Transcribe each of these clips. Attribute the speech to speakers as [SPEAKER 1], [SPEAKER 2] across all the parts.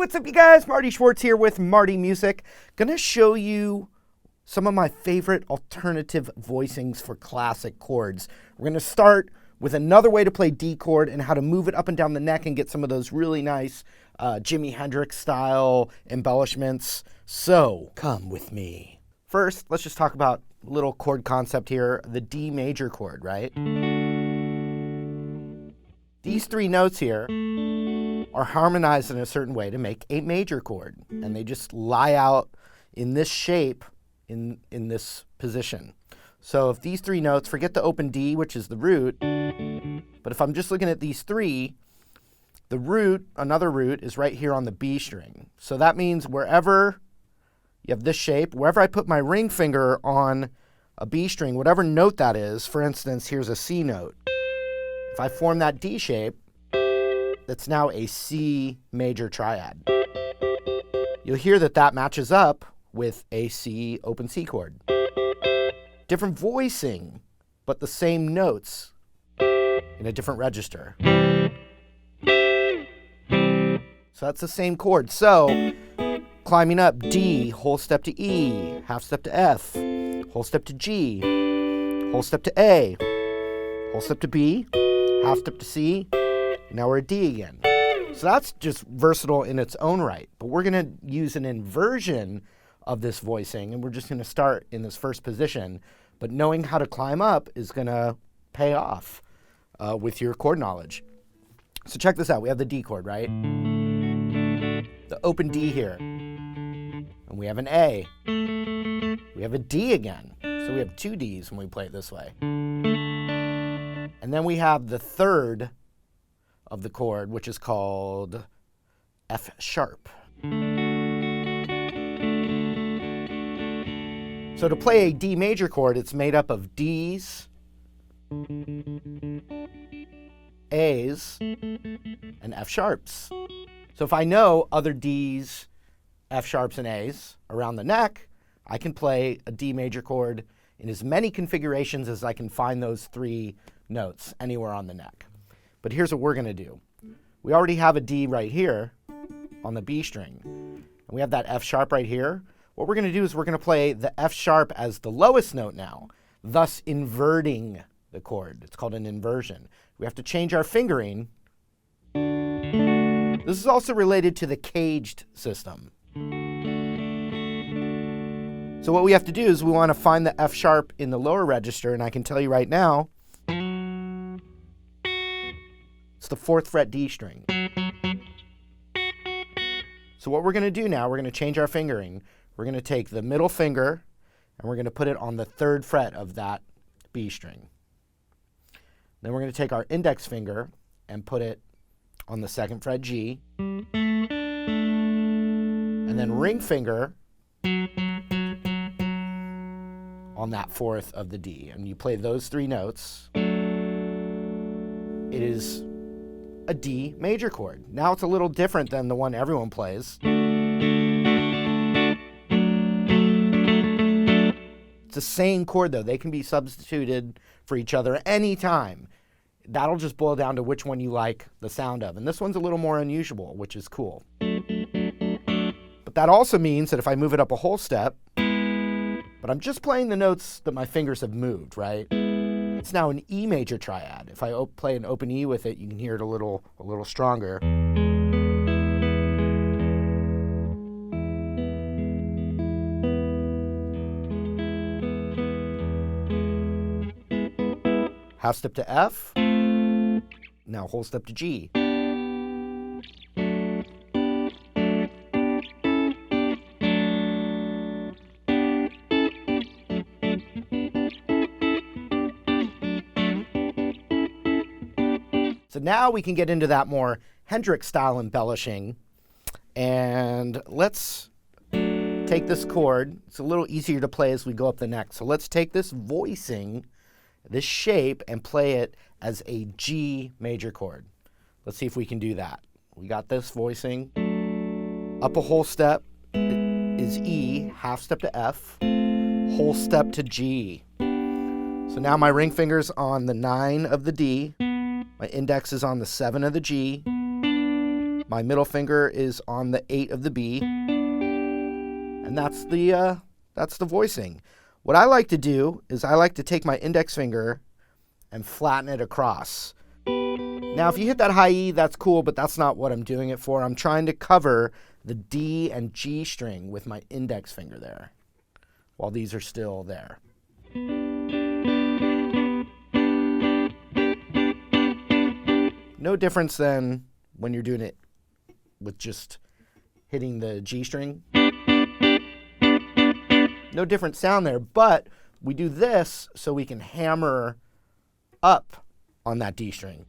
[SPEAKER 1] what's up, you guys? Marty Schwartz here with Marty Music. Gonna show you some of my favorite alternative voicings for classic chords. We're gonna start with another way to play D chord and how to move it up and down the neck and get some of those really nice Jimi Hendrix style embellishments. So come with me. First, let's just talk about a little chord concept here, the D major chord, right? These three notes here are harmonized in a certain way to make a major chord, and they just lie out in this shape in this position. So if these three notes, forget the open D, which is the root, but if I'm just looking at these three, the root, another root, is right here on the B string. So that means wherever you have this shape, wherever I put my ring finger on a B string, whatever note that is, for instance, here's a C note. If I form that D shape, that's now a C major triad. You'll hear that that matches up with a C open C chord. Different voicing, but the same notes in a different register. So that's the same chord. So climbing up, D, whole step to E, half step to F, whole step to G, whole step to A, whole step to B, half step to C, now we're at D again. So that's just versatile in its own right. But we're going to use an inversion of this voicing, and we're just going to start in this first position. But knowing how to climb up is going to pay off with your chord knowledge. So check this out. We have the D chord, right? The open D here. And we have an A. We have a D again. So we have two Ds when we play it this way. And then we have the third of the chord, which is called F sharp. So to play a D major chord, it's made up of Ds, As, and F sharps. So if I know other Ds, F sharps, and As around the neck, I can play a D major chord in as many configurations as I can find those three notes anywhere on the neck. But here's what we're going to do. We already have a D right here on the B string, and we have that F sharp right here. What we're going to do is we're going to play the F sharp as the lowest note now, thus inverting the chord. It's called an inversion. We have to change our fingering. This is also related to the caged system. So what we have to do is we want to find the F sharp in the lower register, and I can tell you right now, it's the 4th fret D string. So what we're going to do now, we're going to change our fingering. We're going to take the middle finger and we're going to put it on the 3rd fret of that B string. Then we're going to take our index finger and put it on the 2nd fret G. And then ring finger on that 4th of the D. And you play those three notes. It is a D major chord. Now it's a little different than the one everyone plays. It's the same chord though. They can be substituted for each other anytime. That'll just boil down to which one you like the sound of. And this one's a little more unusual, which is cool. But that also means that if I move it up a whole step, but I'm just playing the notes that my fingers have moved, right? It's now an E major triad. If I play an open E with it, you can hear it a little stronger. Half step to F. Now whole step to G. So now we can get into that more Hendrix style embellishing, and let's take this chord. It's a little easier to play as we go up the neck. So let's take this voicing, this shape, and play it as a G major chord. Let's see if we can do that. We got this voicing. Up a whole step is E, half step to F, whole step to G. So now my ring finger's on the 9 of the D, my index is on the 7 of the G, My middle finger is on the 8 of the B, and that's the voicing. What I like to do is I like to take my index finger and flatten it across. Now, if you hit that high E, that's cool, but that's not what I'm doing it for. I'm trying to cover the D and G string with my index finger there, while these are still there. No difference than when you're doing it with just hitting the G string. No different sound there, but we do this so we can hammer up on that D string.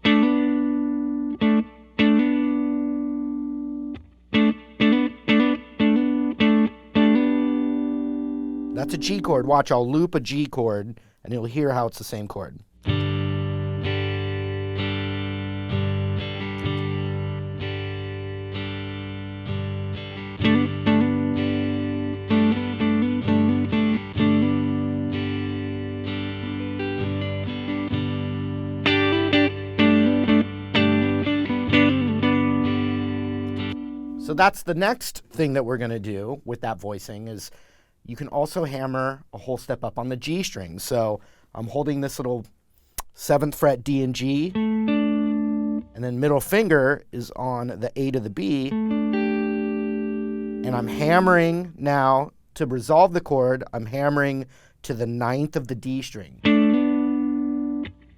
[SPEAKER 1] That's a G chord. Watch, I'll loop a G chord, and you'll hear how it's the same chord. So that's the next thing that we're going to do with that voicing is you can also hammer a whole step up on the G string. So I'm holding this little 7th fret D and G, and then middle finger is on the 8 of the B, and I'm hammering now to resolve the chord. I'm hammering to the 9th of the D string.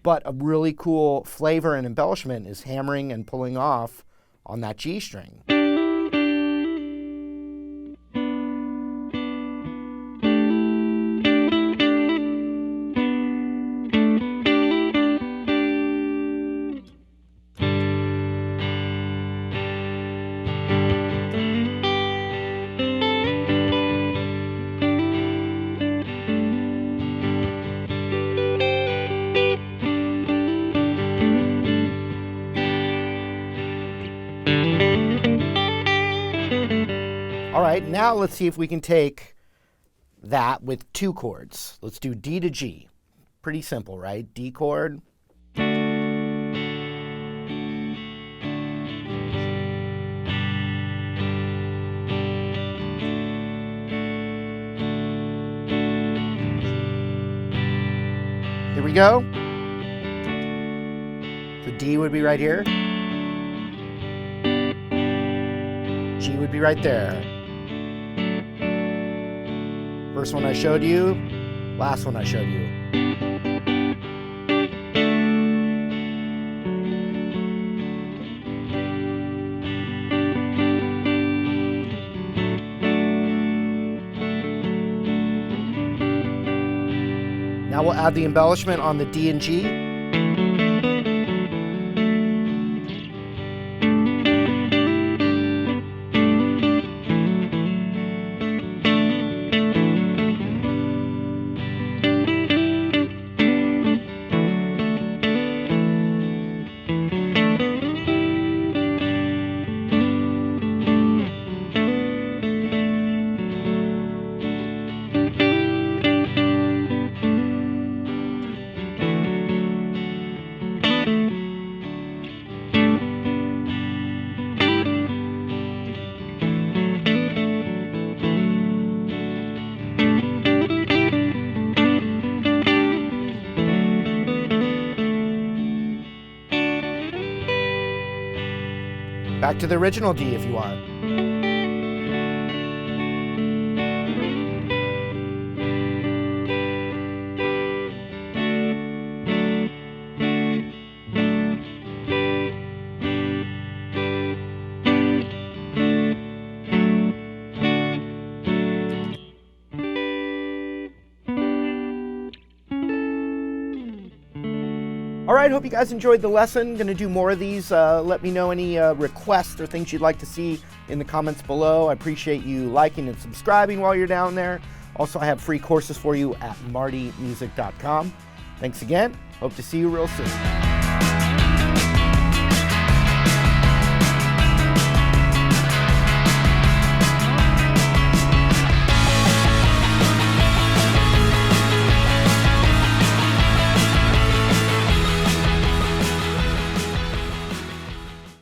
[SPEAKER 1] But a really cool flavor and embellishment is hammering and pulling off on that G string. All right, now let's see if we can take that with 2 chords. Let's do D to G. Pretty simple, right? D chord. Here we go. The D would be right here. G would be right there. First one I showed you, last one I showed you. Now we'll add the embellishment on the D and G. Back to the original D if you want. All right, hope you guys enjoyed the lesson. Going to do more of these. Let me know any requests or things you'd like to see in the comments below. I appreciate you liking and subscribing while you're down there. Also, I have free courses for you at martymusic.com. Thanks again. Hope to see you real soon.